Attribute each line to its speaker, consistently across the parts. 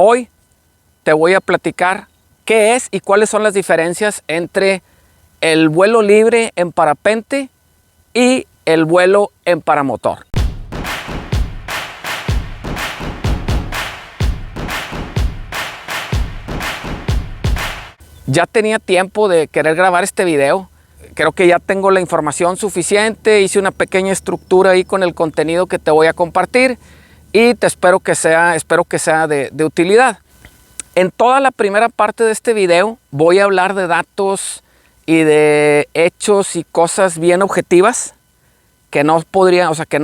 Speaker 1: Hoy te voy a platicar qué es y cuáles son las diferencias entre el vuelo libre en parapente y el vuelo en paramotor. Ya tenía tiempo de querer grabar este video. Creo que ya tengo la información suficiente. Hice una pequeña estructura ahí con el contenido que te voy a compartir y espero que sea de utilidad. En toda la primera parte de este video voy a hablar de datos y de hechos y cosas bien objetivas que no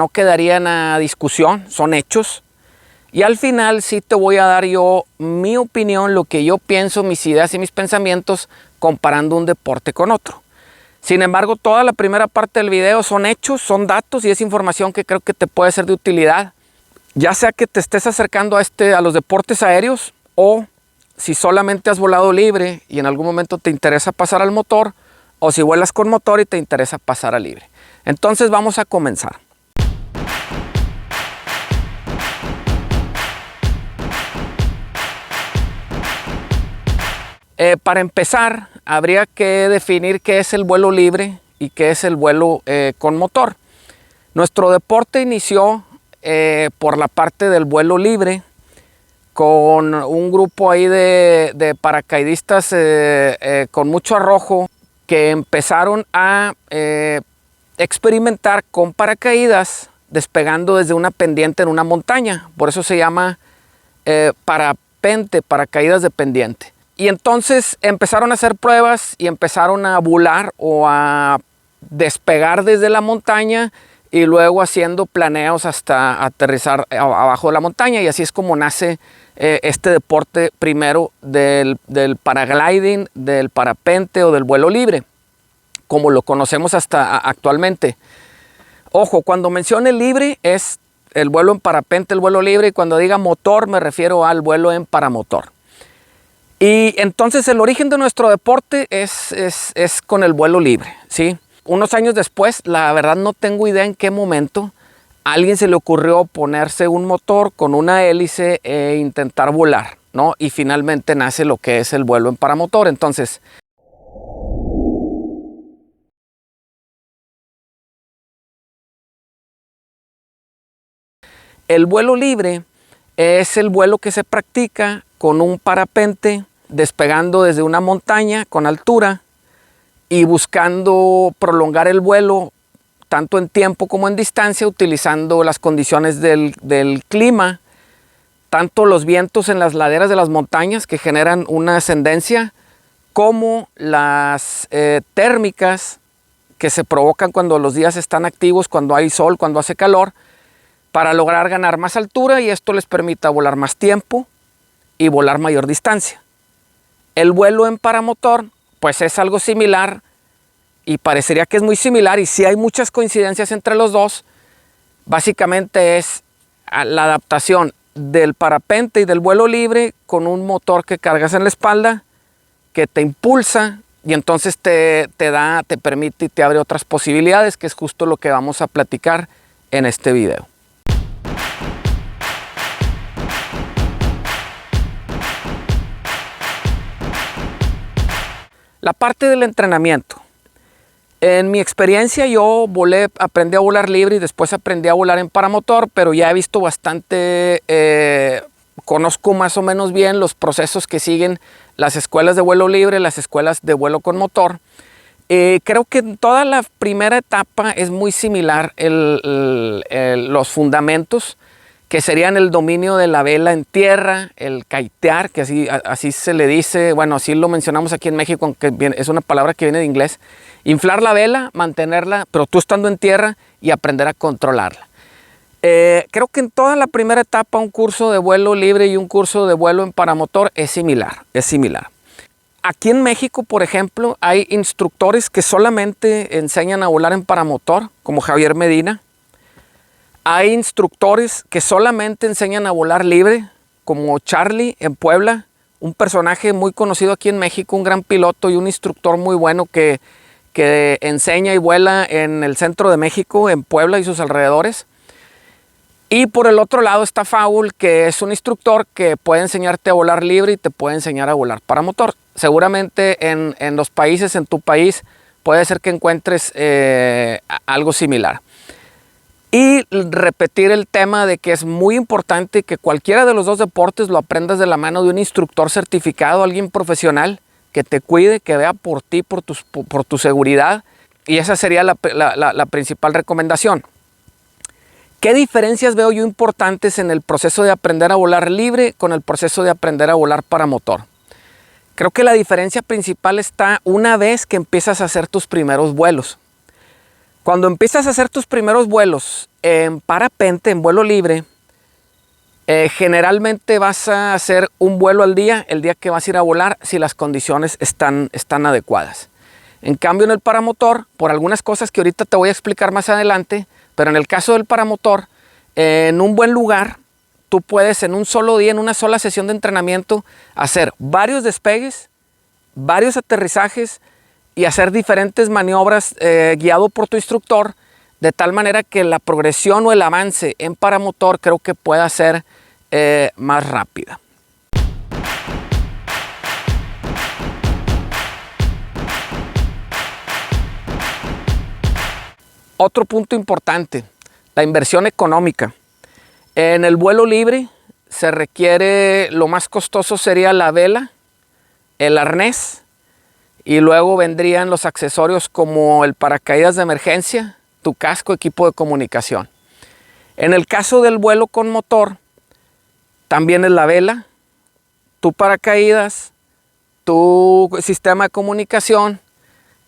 Speaker 1: quedarían a discusión, son hechos. Y al final sí te voy a dar yo mi opinión, lo que yo pienso, mis ideas y mis pensamientos comparando un deporte con otro. Sin embargo, toda la primera parte del video son hechos, son datos y es información que creo que te puede ser de utilidad. Ya sea que te estés acercando a los deportes aéreos o si solamente has volado libre y en algún momento te interesa pasar al motor, o si vuelas con motor y te interesa pasar a libre. Entonces vamos a comenzar. Para empezar, habría que definir qué es el vuelo libre y qué es el vuelo con motor. Nuestro deporte inició por la parte del vuelo libre con un grupo ahí de paracaidistas con mucho arrojo que empezaron a experimentar con paracaídas despegando desde una pendiente en una montaña. Por eso se llama parapente, paracaídas de pendiente. Y entonces empezaron a hacer pruebas y empezaron a volar o a despegar desde la montaña y luego haciendo planeos hasta aterrizar abajo de la montaña. Y así es como nace este deporte primero del paragliding, del parapente o del vuelo libre, como lo conocemos hasta actualmente. Ojo, cuando mencione libre es el vuelo en parapente, el vuelo libre, y cuando diga motor me refiero al vuelo en paramotor. Y entonces el origen de nuestro deporte es con el vuelo libre, ¿sí? Unos años después, la verdad no tengo idea en qué momento, a alguien se le ocurrió ponerse un motor con una hélice e intentar volar, ¿no? Y finalmente nace lo que es el vuelo en paramotor. Entonces, el vuelo libre es el vuelo que se practica con un parapente despegando desde una montaña con altura y buscando prolongar el vuelo tanto en tiempo como en distancia, utilizando las condiciones del clima, tanto los vientos en las laderas de las montañas que generan una ascendencia, como las térmicas que se provocan cuando los días están activos, cuando hay sol, cuando hace calor, para lograr ganar más altura, y esto les permita volar más tiempo y volar mayor distancia. El vuelo en paramotor pues es algo similar y parecería que es muy similar, y sí hay muchas coincidencias entre los dos. Básicamente es la adaptación del parapente y del vuelo libre con un motor que cargas en la espalda que te impulsa y entonces te permite y te abre otras posibilidades, que es justo lo que vamos a platicar en este video. La parte del entrenamiento. En mi experiencia yo aprendí a volar libre y después aprendí a volar en paramotor, pero ya he visto bastante, conozco más o menos bien los procesos que siguen las escuelas de vuelo libre, las escuelas de vuelo con motor. Creo que en toda la primera etapa es muy similar los fundamentos, que serían el dominio de la vela en tierra, el kitear, que así se le dice, bueno, así lo mencionamos aquí en México, aunque es una palabra que viene de inglés. Inflar la vela, mantenerla, pero tú estando en tierra, y aprender a controlarla. Creo que en toda la primera etapa un curso de vuelo libre y un curso de vuelo en paramotor es similar. Aquí en México, por ejemplo, hay instructores que solamente enseñan a volar en paramotor, como Javier Medina. Hay instructores que solamente enseñan a volar libre, como Charlie en Puebla, un personaje muy conocido aquí en México, un gran piloto y un instructor muy bueno que enseña y vuela en el centro de México, en Puebla y sus alrededores. Y por el otro lado está Faul, que es un instructor que puede enseñarte a volar libre y te puede enseñar a volar paramotor. Seguramente en los países, en tu país, puede ser que encuentres algo similar. Y repetir el tema de que es muy importante que cualquiera de los dos deportes lo aprendas de la mano de un instructor certificado, alguien profesional que te cuide, que vea por ti, por tu seguridad. Y esa sería la principal recomendación. ¿Qué diferencias veo yo importantes en el proceso de aprender a volar libre con el proceso de aprender a volar paramotor? Creo que la diferencia principal está una vez que empiezas a hacer tus primeros vuelos. Cuando empiezas a hacer tus primeros vuelos en parapente, en vuelo libre, generalmente vas a hacer un vuelo al día, el día que vas a ir a volar, si las condiciones están adecuadas. En cambio, en el paramotor, por algunas cosas que ahorita te voy a explicar más adelante, pero en el caso del paramotor, en un buen lugar, tú puedes en un solo día, en una sola sesión de entrenamiento, hacer varios despegues, varios aterrizajes y hacer diferentes maniobras guiado por tu instructor, de tal manera que la progresión o el avance en paramotor creo que pueda ser más rápida. Otro punto importante, la inversión económica. En el vuelo libre se requiere, lo más costoso sería la vela, el arnés, y luego vendrían los accesorios como el paracaídas de emergencia, tu casco, equipo de comunicación. En el caso del vuelo con motor, también es la vela, tu paracaídas, tu sistema de comunicación,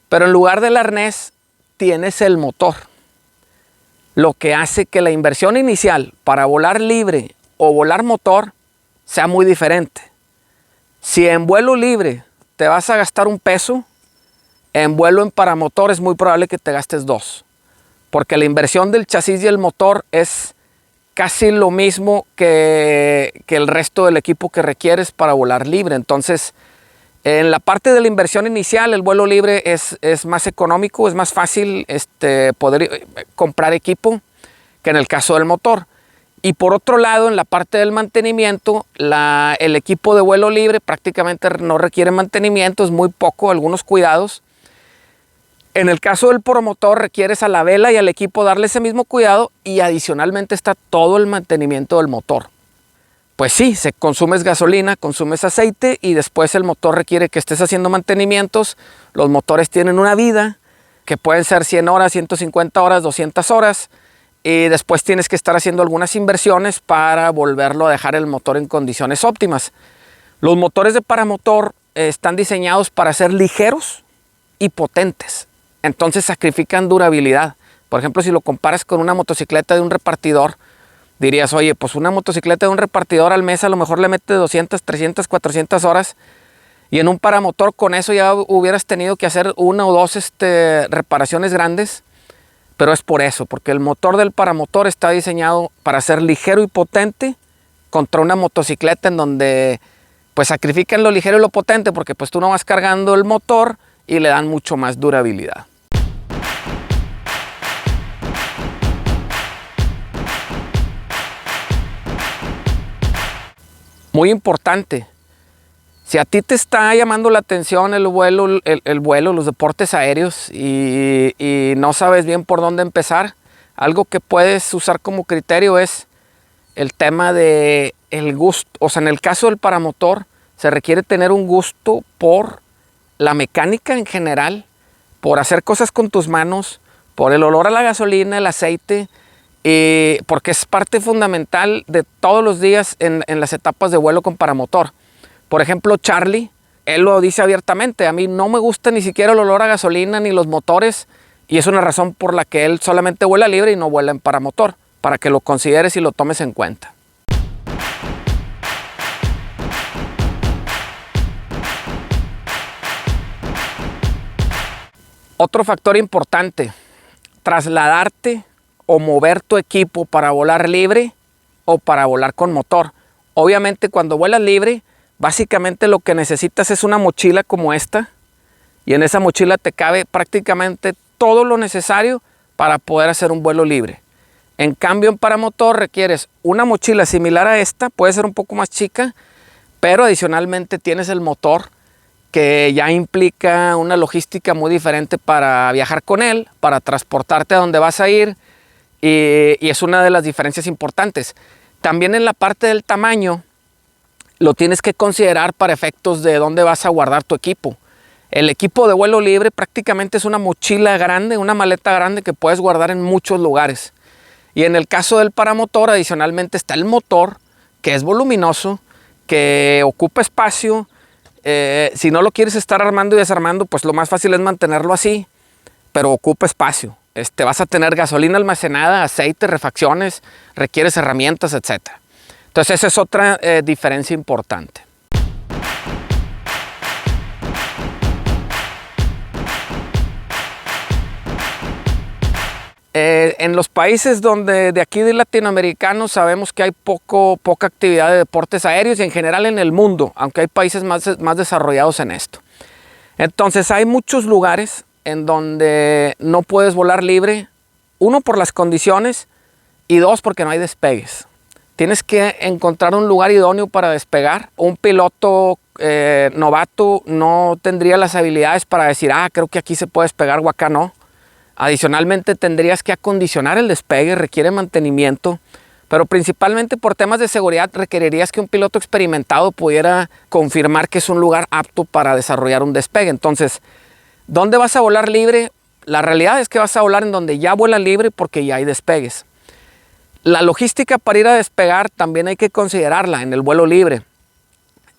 Speaker 1: pero en lugar del arnés tienes el motor. Lo que hace que la inversión inicial para volar libre o volar motor sea muy diferente. Si en vuelo libre te vas a gastar $1, en vuelo en paramotor es muy probable que te gastes $2, porque la inversión del chasis y el motor es casi lo mismo que el resto del equipo que requieres para volar libre. Entonces, en la parte de la inversión inicial, el vuelo libre es más económico, es más fácil poder comprar equipo que en el caso del motor. Y por otro lado, en la parte del mantenimiento, el equipo de vuelo libre prácticamente no requiere mantenimiento, es muy poco, algunos cuidados. En el caso del paramotor requieres a la vela y al equipo darle ese mismo cuidado, y adicionalmente está todo el mantenimiento del motor. Pues sí, se consumes gasolina, consumes aceite y después el motor requiere que estés haciendo mantenimientos. Los motores tienen una vida que pueden ser 100 horas, 150 horas, 200 horas. Y después tienes que estar haciendo algunas inversiones para volverlo a dejar el motor en condiciones óptimas. Los motores de paramotor están diseñados para ser ligeros y potentes. Entonces sacrifican durabilidad. Por ejemplo, si lo comparas con una motocicleta de un repartidor, dirías, oye, pues una motocicleta de un repartidor al mes a lo mejor le mete 200, 300, 400 horas. Y en un paramotor con eso ya hubieras tenido que hacer 1 o 2 reparaciones grandes. Pero es por eso, porque el motor del paramotor está diseñado para ser ligero y potente contra una motocicleta en donde pues sacrifican lo ligero y lo potente, porque pues tú no vas cargando el motor y le dan mucho más durabilidad. Muy importante, si a ti te está llamando la atención el vuelo, los deportes aéreos y no sabes bien por dónde empezar, algo que puedes usar como criterio es el tema de el gusto. O sea, en el caso del paramotor se requiere tener un gusto por la mecánica en general, por hacer cosas con tus manos, por el olor a la gasolina, el aceite, porque es parte fundamental de todos los días en las etapas de vuelo con paramotor. Por ejemplo, Charlie, él lo dice abiertamente, a mí no me gusta ni siquiera el olor a gasolina ni los motores, y es una razón por la que él solamente vuela libre y no vuela en paramotor, para que lo consideres y lo tomes en cuenta. Otro factor importante, trasladarte o mover tu equipo para volar libre o para volar con motor. Obviamente cuando vuelas libre, básicamente lo que necesitas es una mochila como esta, y en esa mochila te cabe prácticamente todo lo necesario para poder hacer un vuelo libre. En cambio, en paramotor requieres una mochila similar a esta, puede ser un poco más chica, pero adicionalmente tienes el motor, que ya implica una logística muy diferente para viajar con él, para transportarte a donde vas a ir, y es una de las diferencias importantes. También en la parte del tamaño, lo tienes que considerar para efectos de dónde vas a guardar tu equipo. El equipo de vuelo libre prácticamente es una mochila grande, una maleta grande que puedes guardar en muchos lugares. Y en el caso del paramotor, adicionalmente está el motor, que es voluminoso, que ocupa espacio. Si no lo quieres estar armando y desarmando, pues lo más fácil es mantenerlo así, pero ocupa espacio. Vas a tener gasolina almacenada, aceite, refacciones, requieres herramientas, etc. Entonces esa es otra diferencia importante. En los países de aquí de latinoamericanos sabemos que hay poca actividad de deportes aéreos y en general en el mundo, aunque hay países más desarrollados en esto. Entonces hay muchos lugares en donde no puedes volar libre, uno por las condiciones y dos porque no hay despegues. Tienes que encontrar un lugar idóneo para despegar. Un piloto novato no tendría las habilidades para decir, creo que aquí se puede despegar o acá no. Adicionalmente tendrías que acondicionar el despegue, requiere mantenimiento, pero principalmente por temas de seguridad requerirías que un piloto experimentado pudiera confirmar que es un lugar apto para desarrollar un despegue. Entonces, ¿dónde vas a volar libre? La realidad es que vas a volar en donde ya vuela libre porque ya hay despegues. La logística para ir a despegar también hay que considerarla en el vuelo libre.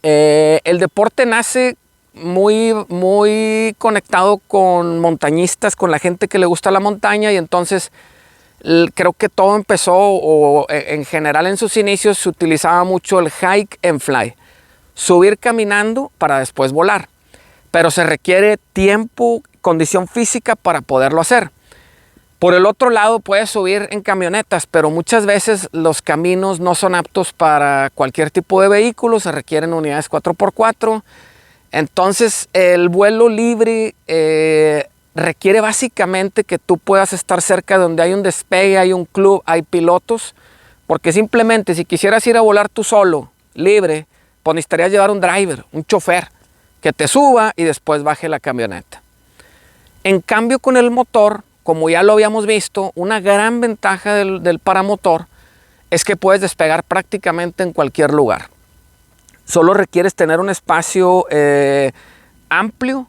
Speaker 1: El deporte nace muy conectado con montañistas, con la gente que le gusta la montaña, y entonces creo que todo empezó, o en general en sus inicios se utilizaba mucho el hike and fly, subir caminando para después volar, pero se requiere tiempo, condición física para poderlo hacer. Por el otro lado, puedes subir en camionetas, pero muchas veces los caminos no son aptos para cualquier tipo de vehículo, se requieren unidades 4x4. Entonces el vuelo libre requiere básicamente que tú puedas estar cerca de donde hay un despegue, hay un club, hay pilotos, porque simplemente si quisieras ir a volar tú solo, libre, pues necesitarías llevar un driver, un chofer, que te suba y después baje la camioneta. En cambio con el motor, como ya lo habíamos visto, una gran ventaja del paramotor es que puedes despegar prácticamente en cualquier lugar. Solo requieres tener un espacio amplio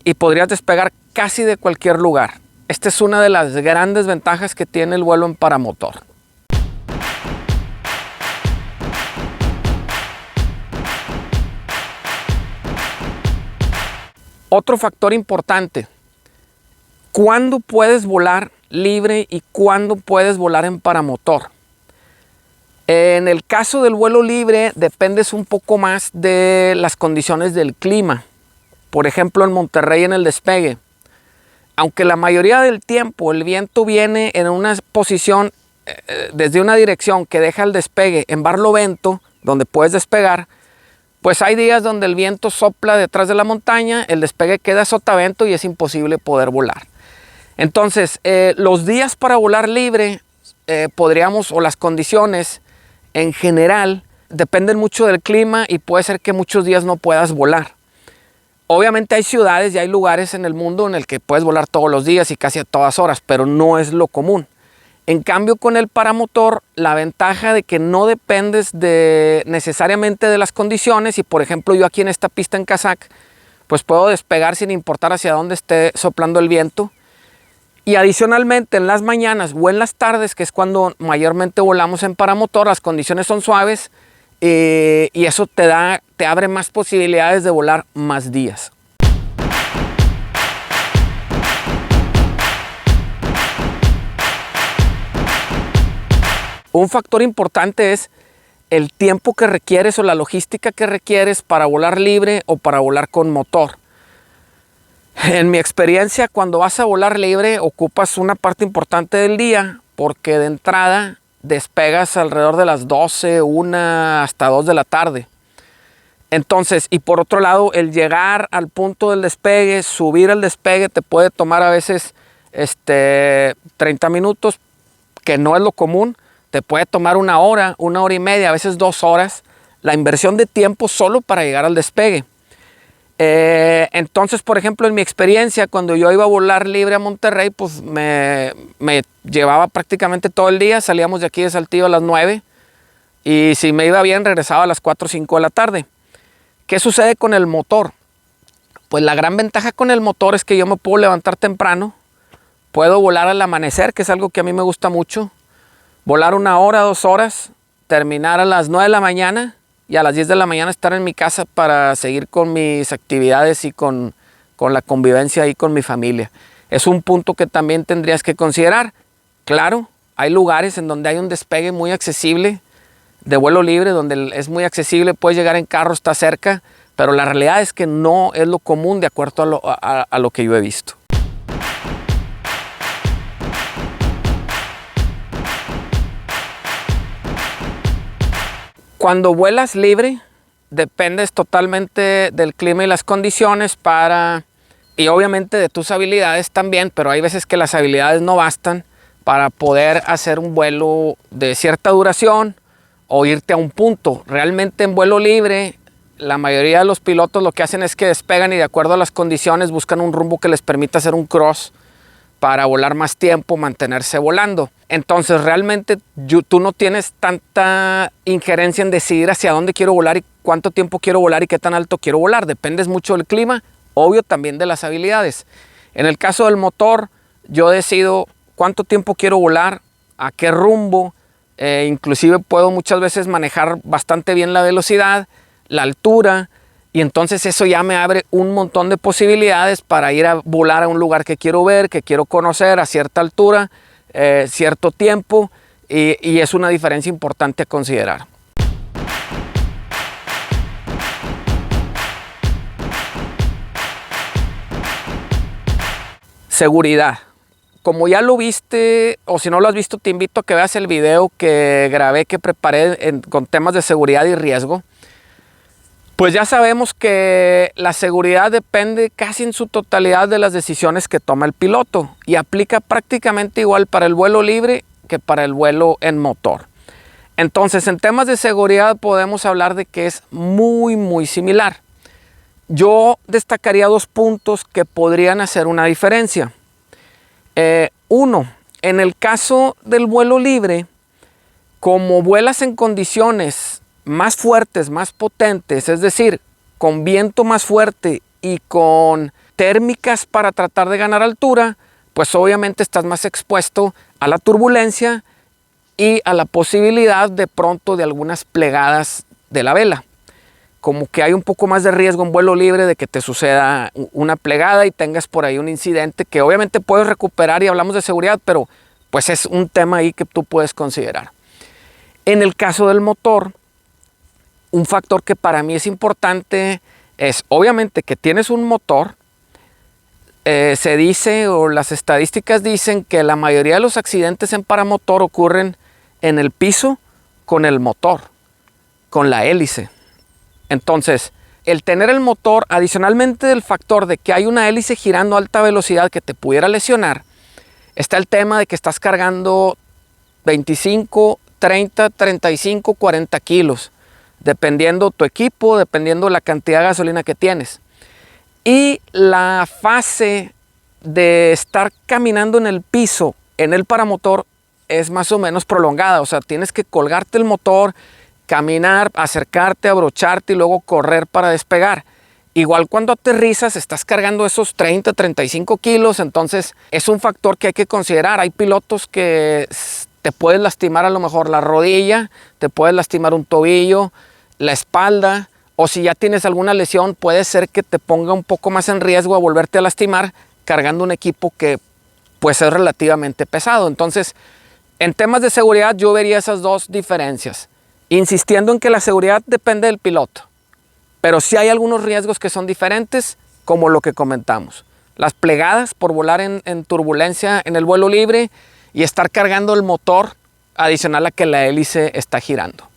Speaker 1: y podrías despegar casi de cualquier lugar. Esta es una de las grandes ventajas que tiene el vuelo en paramotor. Otro factor importante: ¿cuándo puedes volar libre y cuándo puedes volar en paramotor? En el caso del vuelo libre dependes un poco más de las condiciones del clima. Por ejemplo, en Monterrey en el despegue, aunque la mayoría del tiempo el viento viene en una posición desde una dirección que deja el despegue en barlovento, donde puedes despegar, pues hay días donde el viento sopla detrás de la montaña, el despegue queda sotavento y es imposible poder volar. Entonces, los días para volar libre o las condiciones en general dependen mucho del clima y puede ser que muchos días no puedas volar. Obviamente hay ciudades y hay lugares en el mundo en el que puedes volar todos los días y casi a todas horas, pero no es lo común. En cambio con el paramotor, la ventaja de que no dependes necesariamente de las condiciones, y por ejemplo yo aquí en esta pista en Casac, pues puedo despegar sin importar hacia dónde esté soplando el viento. Y adicionalmente en las mañanas o en las tardes, que es cuando mayormente volamos en paramotor, las condiciones son suaves y eso te abre más posibilidades de volar más días. Un factor importante es el tiempo que requieres o la logística que requieres para volar libre o para volar con motor. En mi experiencia, cuando vas a volar libre, ocupas una parte importante del día porque de entrada despegas alrededor de las 12, 1 hasta 2 de la tarde. Entonces, y por otro lado, el llegar al punto del despegue, subir al despegue, te puede tomar a veces 30 minutos, que no es lo común. Te puede tomar 1 hora, 1 hora y media, a veces 2 horas, la inversión de tiempo solo para llegar al despegue. Entonces, por ejemplo, en mi experiencia, cuando yo iba a volar libre a Monterrey, pues me llevaba prácticamente todo el día. Salíamos de aquí de Saltillo a las 9 y si me iba bien regresaba a las 4 o 5 de la tarde. ¿Qué sucede con el motor? Pues la gran ventaja con el motor es que yo me puedo levantar temprano, puedo volar al amanecer, que es algo que a mí me gusta mucho, volar 1 hora, 2 horas, terminar a las 9 de la mañana y a las 10 de la mañana estar en mi casa para seguir con mis actividades y con la convivencia ahí con mi familia. Es un punto que también tendrías que considerar. Claro, hay lugares en donde hay un despegue muy accesible de vuelo libre, donde es muy accesible, puedes llegar en carro, está cerca, pero la realidad es que no es lo común de acuerdo a lo que yo he visto. Cuando vuelas libre, dependes totalmente del clima y las condiciones y obviamente de tus habilidades también, pero hay veces que las habilidades no bastan para poder hacer un vuelo de cierta duración o irte a un punto. Realmente en vuelo libre, la mayoría de los pilotos lo que hacen es que despegan y de acuerdo a las condiciones buscan un rumbo que les permita hacer un cross para volar más tiempo, mantenerse volando. Entonces realmente tú no tienes tanta injerencia en decidir hacia dónde quiero volar y cuánto tiempo quiero volar y qué tan alto quiero volar. Dependes mucho del clima, obvio también de las habilidades. En el caso del motor, yo decido cuánto tiempo quiero volar, a qué rumbo, inclusive puedo muchas veces manejar bastante bien la velocidad, la altura, y entonces eso ya me abre un montón de posibilidades para ir a volar a un lugar que quiero ver, que quiero conocer a cierta altura, cierto tiempo, y es una diferencia importante a considerar. Seguridad. Como ya lo viste, o si no lo has visto, te invito a que veas el video que grabé, que preparé con temas de seguridad y riesgo. Pues ya sabemos que la seguridad depende casi en su totalidad de las decisiones que toma el piloto y aplica prácticamente igual para el vuelo libre que para el vuelo en motor. Entonces, en temas de seguridad podemos hablar de que es muy similar. Yo destacaría 2 puntos que podrían hacer una diferencia. Uno, en el caso del vuelo libre, como vuelas en condiciones más fuertes, más potentes, es decir, con viento más fuerte y con térmicas para tratar de ganar altura, pues obviamente estás más expuesto a la turbulencia y a la posibilidad de pronto de algunas plegadas de la vela. Como que hay un poco más de riesgo en vuelo libre de que te suceda una plegada y tengas por ahí un incidente que obviamente puedes recuperar, y hablamos de seguridad, pero pues es un tema ahí que tú puedes considerar. En el caso del motor, un factor que para mí es importante es obviamente que tienes un motor. Se dice, o las estadísticas dicen, que la mayoría de los accidentes en paramotor ocurren en el piso con el motor, con la hélice. Entonces, el tener el motor, adicionalmente del factor de que hay una hélice girando a alta velocidad que te pudiera lesionar, está el tema de que estás cargando 25, 30, 35, 40 kilos, dependiendo tu equipo, dependiendo la cantidad de gasolina que tienes. Y la fase de estar caminando en el piso, en el paramotor, es más o menos prolongada. O sea, tienes que colgarte el motor, caminar, acercarte, abrocharte y luego correr para despegar. Igual cuando aterrizas estás cargando esos 30, 35 kilos, entonces es un factor que hay que considerar. Hay pilotos que te puedes lastimar a lo mejor la rodilla, te puedes lastimar un tobillo, la espalda, o si ya tienes alguna lesión, puede ser que te ponga un poco más en riesgo a volverte a lastimar cargando un equipo que pues es relativamente pesado. Entonces, en temas de seguridad yo vería esas 2 diferencias, insistiendo en que la seguridad depende del piloto, pero sí hay algunos riesgos que son diferentes, como lo que comentamos. Las plegadas por volar en turbulencia en el vuelo libre y estar cargando el motor adicional a que la hélice está girando.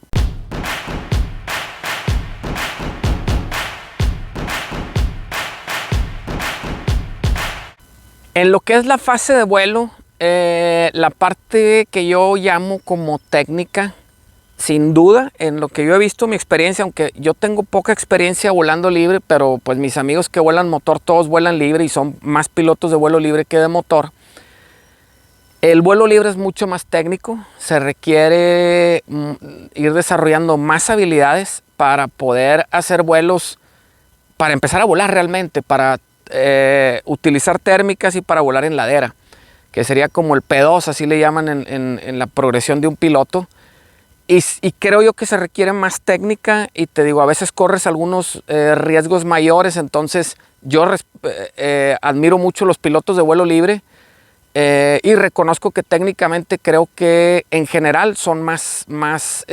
Speaker 1: En lo que es la fase de vuelo, La parte que yo llamo como técnica, sin duda, en lo que yo he visto, mi experiencia, aunque yo tengo poca experiencia volando libre, pero pues mis amigos que vuelan motor, todos vuelan libre y son más pilotos de vuelo libre que de motor. El vuelo libre es mucho más técnico, se requiere ir desarrollando más habilidades para poder hacer vuelos, para empezar a volar realmente, para utilizar térmicas y para volar en ladera, que sería como el P2, así le llaman en la progresión de un piloto. Y creo yo que se requiere más técnica y te digo, a veces corres algunos riesgos mayores, entonces yo admiro mucho los pilotos de vuelo libre y reconozco que técnicamente creo que en general son más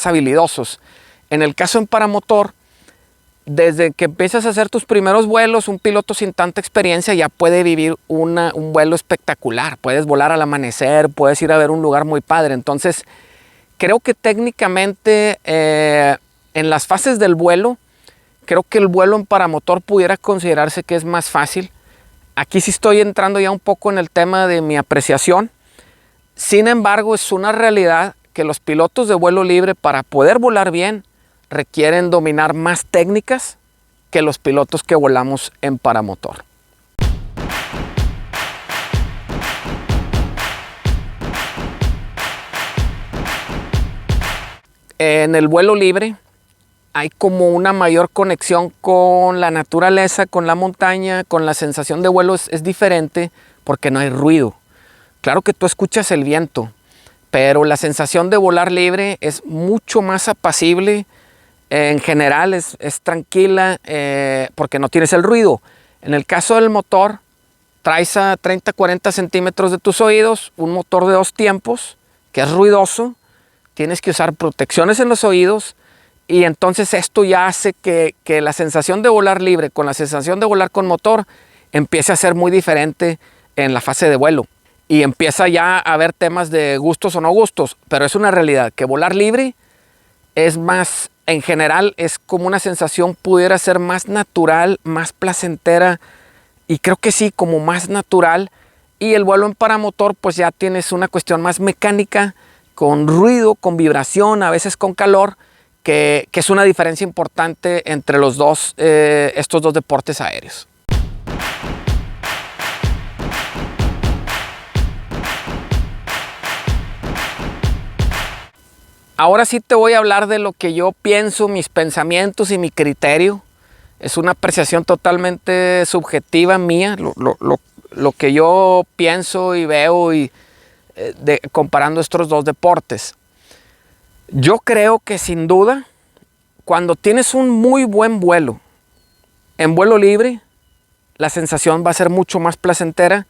Speaker 1: habilidosos. En el caso en paramotor, desde que empiezas a hacer tus primeros vuelos, un piloto sin tanta experiencia ya puede vivir un vuelo espectacular. Puedes volar al amanecer, puedes ir a ver un lugar muy padre. Entonces, creo que técnicamente en las fases del vuelo, creo que el vuelo en paramotor pudiera considerarse que es más fácil. Aquí sí estoy entrando ya un poco en el tema de mi apreciación. Sin embargo, es una realidad que los pilotos de vuelo libre, para poder volar bien, requieren dominar más técnicas que los pilotos que volamos en paramotor. En el vuelo libre hay como una mayor conexión con la naturaleza, con la montaña, con la sensación de vuelo es diferente porque no hay ruido. Claro que tú escuchas el viento, pero la sensación de volar libre es mucho más apacible. En general es tranquila porque no tienes el ruido. En el caso del motor, traes a 30-40 centímetros de tus oídos un motor de 2 tiempos que es ruidoso. Tienes que usar protecciones en los oídos y entonces esto ya hace que la sensación de volar libre con la sensación de volar con motor empiece a ser muy diferente en la fase de vuelo. Y empieza ya a haber temas de gustos o no gustos, pero es una realidad que volar libre es más, en general, es como una sensación, pudiera ser más natural, más placentera y creo que sí, como más natural. Y el vuelo en paramotor pues ya tienes una cuestión más mecánica, con ruido, con vibración, a veces con calor, que es una diferencia importante entre los dos, estos dos deportes aéreos. Ahora sí te voy a hablar de lo que yo pienso, mis pensamientos y mi criterio. Es una apreciación totalmente subjetiva mía, lo que yo pienso y veo comparando estos dos deportes. Yo creo que sin duda, cuando tienes un muy buen vuelo en vuelo libre, la sensación va a ser mucho más placentera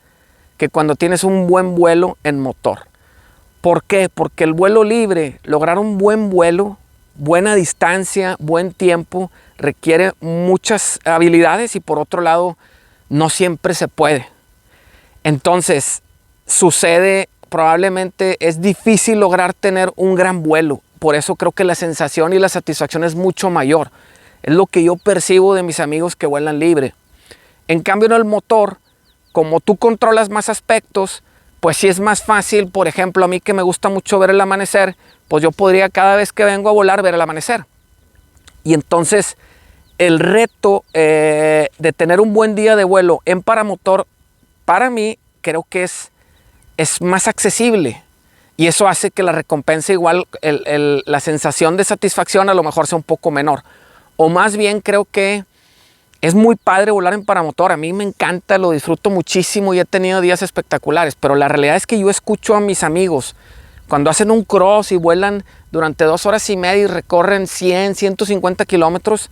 Speaker 1: que cuando tienes un buen vuelo en motor. ¿Por qué? Porque el vuelo libre, lograr un buen vuelo, buena distancia, buen tiempo, requiere muchas habilidades y por otro lado, no siempre se puede. Entonces, sucede, probablemente es difícil lograr tener un gran vuelo. Por eso creo que la sensación y la satisfacción es mucho mayor. Es lo que yo percibo de mis amigos que vuelan libre. En cambio, en el motor, como tú controlas más aspectos, pues sí es más fácil. Por ejemplo, a mí que me gusta mucho ver el amanecer, pues yo podría cada vez que vengo a volar ver el amanecer. Y entonces el reto de tener un buen día de vuelo en paramotor, para mí creo que es más accesible. Y eso hace que la recompensa igual, la sensación de satisfacción a lo mejor sea un poco menor. O más bien creo que es muy padre volar en paramotor. A mí me encanta, lo disfruto muchísimo y he tenido días espectaculares. Pero la realidad es que yo escucho a mis amigos cuando hacen un cross y vuelan durante 2 horas y media y recorren 100, 150 kilómetros.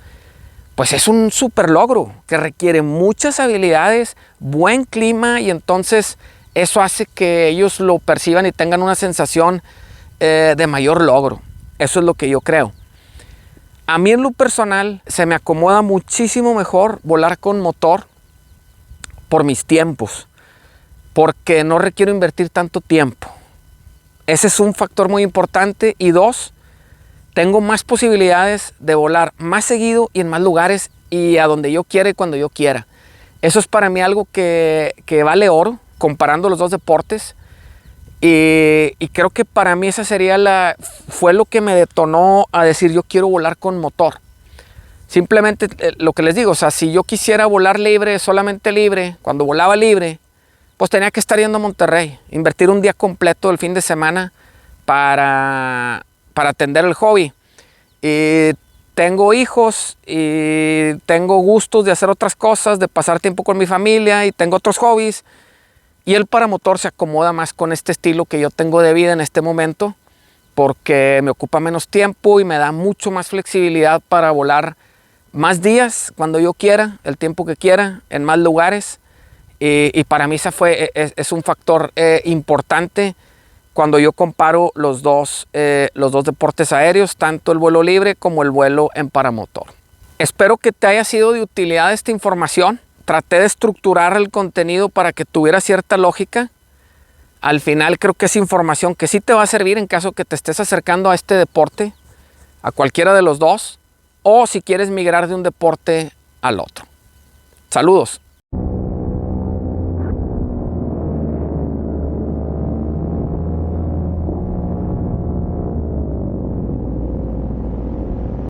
Speaker 1: Pues es un súper logro que requiere muchas habilidades, buen clima y entonces eso hace que ellos lo perciban y tengan una sensación de mayor logro. Eso es lo que yo creo. A mí en lo personal se me acomoda muchísimo mejor volar con motor por mis tiempos, porque no requiero invertir tanto tiempo. Ese es un factor muy importante. Y 2, tengo más posibilidades de volar más seguido y en más lugares y a donde yo quiera y cuando yo quiera. Eso es para mí algo que vale oro. comparando los dos deportes. Y creo que para mí esa fue lo que me detonó a decir yo quiero volar con motor. Simplemente lo que les digo, o sea, si yo quisiera volar libre, solamente libre, cuando volaba libre, pues tenía que estar yendo a Monterrey, invertir un día completo el fin de semana para atender el hobby. Y tengo hijos y tengo gustos de hacer otras cosas, de pasar tiempo con mi familia y tengo otros hobbies. Y el paramotor se acomoda más con este estilo que yo tengo de vida en este momento, porque me ocupa menos tiempo y me da mucho más flexibilidad para volar más días cuando yo quiera, el tiempo que quiera, en más lugares. Y para mí es un factor importante cuando yo comparo los dos deportes aéreos, tanto el vuelo libre como el vuelo en paramotor. Espero que te haya sido de utilidad esta información. Traté de estructurar el contenido para que tuviera cierta lógica. Al final creo que es información que sí te va a servir en caso que te estés acercando a este deporte, a cualquiera de los dos, o si quieres migrar de un deporte al otro. Saludos.